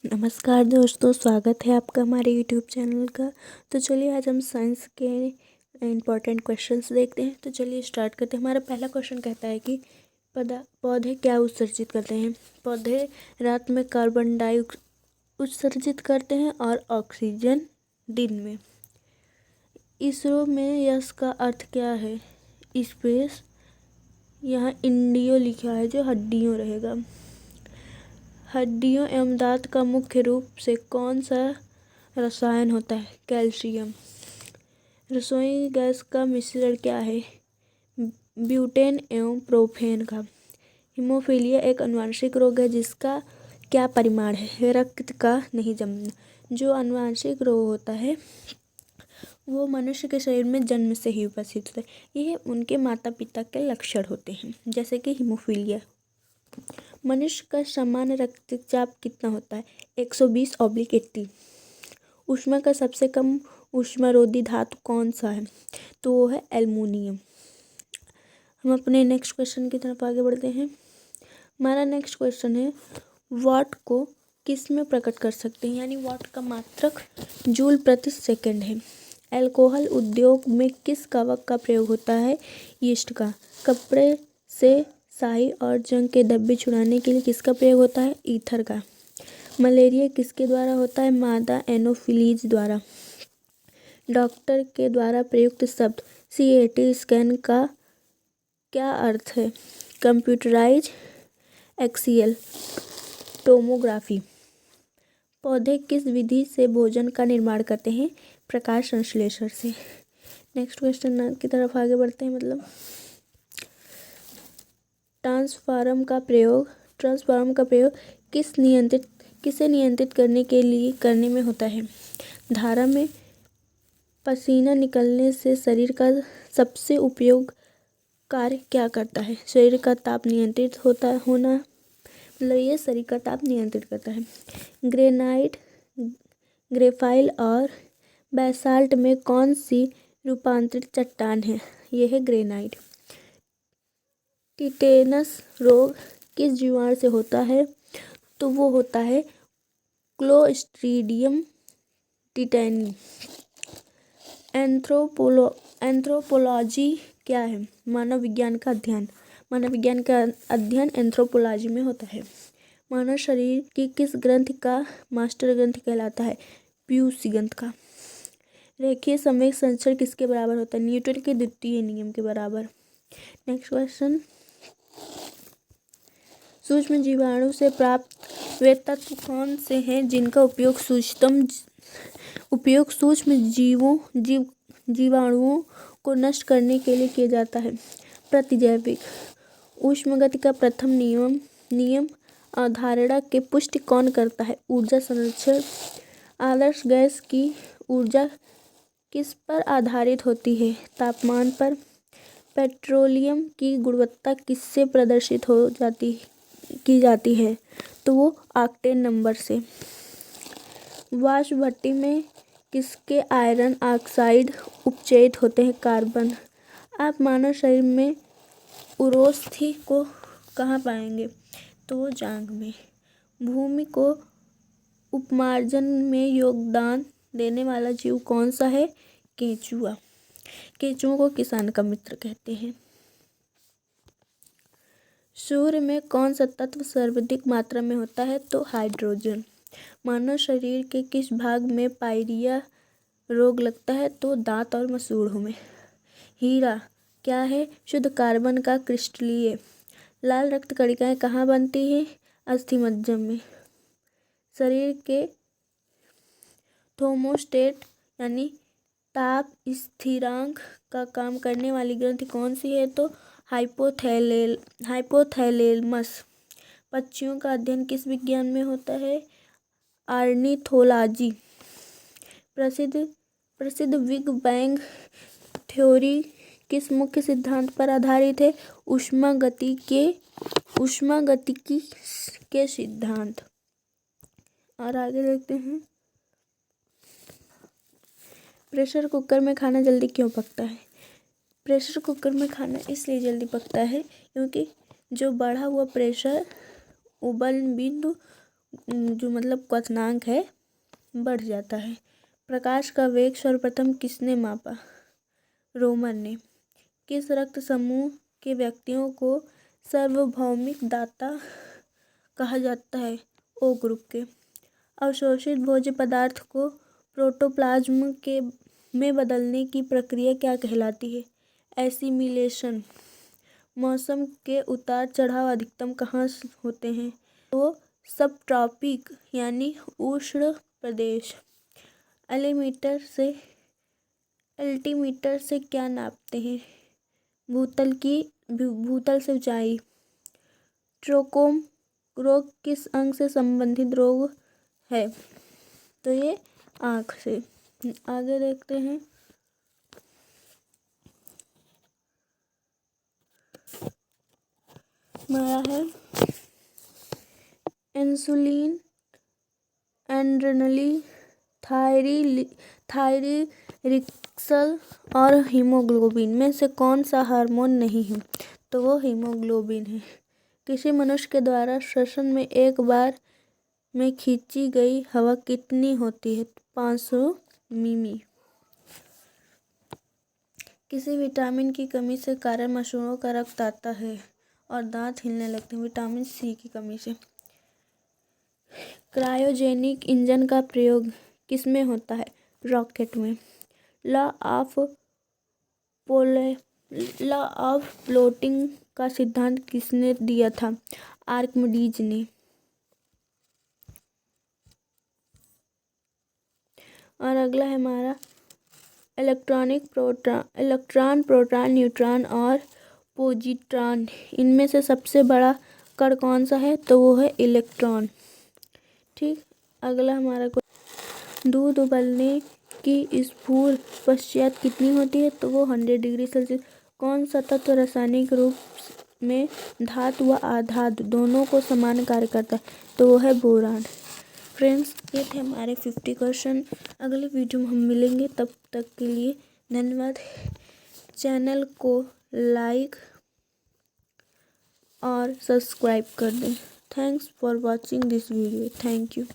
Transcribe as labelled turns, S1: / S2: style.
S1: नमस्कार दोस्तों, स्वागत है आपका हमारे यूट्यूब चैनल का। तो चलिए आज हम साइंस के इम्पोर्टेंट क्वेश्चंस देखते हैं। तो चलिए स्टार्ट करते हैं। हमारा पहला क्वेश्चन कहता है कि पौधे क्या उत्सर्जित करते हैं। पौधे रात में कार्बन डाइऑक्साइड उत्सर्जित करते हैं और ऑक्सीजन दिन में। इसरो में यस का अर्थ क्या है। स्पेस, यहाँ इंडियो लिखा है जो हड्डियों रहेगा। हड्डियों एवं दांत का मुख्य रूप से कौन सा रसायन होता है। कैल्शियम। रसोई गैस का मिश्रण क्या है। ब्यूटेन एवं प्रोपेन का। हीमोफीलिया एक आनुवंशिक रोग है जिसका क्या परिमाण है। रक्त का नहीं जमना। जो आनुवंशिक रोग होता है वो मनुष्य के शरीर में जन्म से ही उपस्थित होता है। यह उनके माता पिता के लक्षण होते हैं, जैसे कि हीमोफीलिया। मनुष्य का सामान्य रक्तचाप कितना होता है। 120/80। ऊष्मा का सबसे कम ऊष्मारोधी धातु कौन सा है, तो वो है एल्युमिनियम। हम अपने नेक्स्ट क्वेश्चन की तरफ आगे बढ़ते हैं। हमारा नेक्स्ट क्वेश्चन है, वाट को किस में प्रकट कर सकते हैं, यानी वाट का मात्रक जूल प्रति सेकंड है। अल्कोहल उद्योग में किस कवक का प्रयोग होता है। यीस्ट का। कपड़े से स्याही और जंग के धब्बे छुड़ाने के लिए किसका प्रयोग होता है। ईथर का। मलेरिया किसके द्वारा होता है। मादा एनोफिलीज द्वारा। डॉक्टर के द्वारा प्रयुक्त शब्द CAT स्कैन का क्या अर्थ है। Computerised axial tomography. पौधे किस विधि से भोजन का निर्माण करते हैं। प्रकाश संश्लेषण से। नेक्स्ट क्वेश्चन की तरफ आगे बढ़ते हैं। ट्रांसफार्मर का प्रयोग किसे नियंत्रित करने में होता है। धारा में पसीना निकलने से शरीर का सबसे उपयोग कार्य क्या करता है। शरीर का ताप नियंत्रित होना, मतलब ये शरीर का ताप नियंत्रित करता है। ग्रेनाइट, ग्रेफाइट और बेसाल्ट में कौन सी रूपांतरित चट्टान है। यह है ग्रेनाइट। टिटेनस रोग किस जीवाणु से होता है, तो वो होता है क्लोस्ट्रीडियम टिटेनी। एंथ्रोपोलॉजी क्या है। मानव विज्ञान का अध्ययन। मानव विज्ञान का अध्ययन एंथ्रोपोलॉजी में होता है। मानव शरीर की किस ग्रंथि का मास्टर ग्रंथि कहलाता है। पीयूष ग्रंथि का। रेखीय संवेग संचरण किसके बराबर होता है। न्यूटन के द्वितीय नियम के बराबर। नेक्स्ट क्वेश्चन, सूक्ष्म जीवाणु से प्राप्त वे तत्व कौन से हैं जिनका उपयोग सूक्ष्म जीवाणुओं को नष्ट करने के लिए किया जाता है। प्रतिजैविक। ऊष्मागति का प्रथम नियम अवधारणा की पुष्टि कौन करता है। ऊर्जा संरक्षण। आदर्श गैस की ऊर्जा किस पर आधारित होती है। तापमान पर। पेट्रोलियम की गुणवत्ता किससे प्रदर्शित की जाती है, तो वो ऑक्टेन नंबर से। वाष्प भट्टी में किसके आयरन ऑक्साइड उपचयित होते हैं। कार्बन। आप मानव शरीर में उरोस्थि को कहाँ पाएंगे, तो वो जांघ में। भूमि को उपमार्जन में योगदान देने वाला जीव कौन सा है। केंचुआ। केंचुओं को किसान का मित्र कहते हैं। सूर्य में कौन सा तत्व सर्वाधिक मात्रा में होता है, तो हाइड्रोजन। मानव शरीर के किस भाग में पायरिया रोग लगता है, तो दांत और मसूड़ों में। हीरा क्या है। शुद्ध कार्बन का क्रिस्टलीय। लाल रक्त कणिकाएं कहाँ बनती हैं। अस्थिमज्जा में। शरीर के थर्मोस्टेट यानी ताप स्थिरांक का काम करने वाली ग्रंथि कौन सी है, तो हाइपोथैलेमस। पक्षियों का अध्ययन किस विज्ञान में होता है। ऑर्निथोलॉजी। प्रसिद्ध बिग बैंग थ्योरी किस मुख्य सिद्धांत पर आधारित है। ऊष्मागतिकी के सिद्धांत। और आगे देखते हैं, प्रेशर कुकर में खाना जल्दी क्यों पकता है। प्रेशर कुकर में खाना इसलिए जल्दी पकता है क्योंकि जो बढ़ा हुआ प्रेशर उबल बिंदु जो मतलब क्वथनांक है बढ़ जाता है। प्रकाश का वेग सर्वप्रथम किसने मापा? रोमन ने। किस रक्त समूह के व्यक्तियों को सार्वभौमिक दाता कहा जाता है? ओ ग्रुप के। अवशोषित भोज्य पदार्थ को प्रोटोप्लाज्म के में बदलने की प्रक्रिया क्या कहलाती है? एसिमिलेशन। मौसम के उतार चढ़ाव अधिकतम कहाँ होते हैं? तो सब ट्रॉपिक यानी उष्ण प्रदेश। एल्टीमीटर से क्या नापते हैं? भूतल से ऊंचाई। ट्रोकोम रोग किस अंग से संबंधित रोग है? तो ये आँख से। आगे देखते हैं। हमारा है इंसुलिन, एड्रेनलिन, थायरिक्सल और हीमोग्लोबिन में से कौन सा हार्मोन नहीं है? तो वो हीमोग्लोबिन है। किसी मनुष्य के द्वारा श्वसन में एक बार में खींची गई हवा कितनी होती है? 500 मिमी। किसी विटामिन की कमी से कारण मसूड़ों का रक्त आता है और दांत हिलने लगते हैं? विटामिन सी की कमी से। क्रायोजेनिक इंजन का प्रयोग किसमें होता है? रॉकेट में। लॉ ऑफ फ्लोटिंग का सिद्धांत किसने दिया था? आर्किमिडीज ने। और अगला है हमारा इलेक्ट्रॉन, प्रोटॉन, न्यूट्रॉन और पॉजिट्रॉन। इनमें से सबसे बड़ा कण कौन सा है? तो वो है इलेक्ट्रॉन। ठीक। अगला हमारा दूध उबलने की स्फूर पश्चात कितनी होती है? तो वो 100 डिग्री सेल्सियस। कौन सा तत्व रासायनिक रूप में धातु व अधातु दोनों को समान कार्य करता है? तो वो है बोरान। फ्रेंड्स, ये थे हमारे 50 क्वेश्चन। अगले वीडियो में हम मिलेंगे, तब तक के लिए धन्यवाद। चैनल को लाइक और सब्सक्राइब कर दें। Thanks for watching this video. Thank you.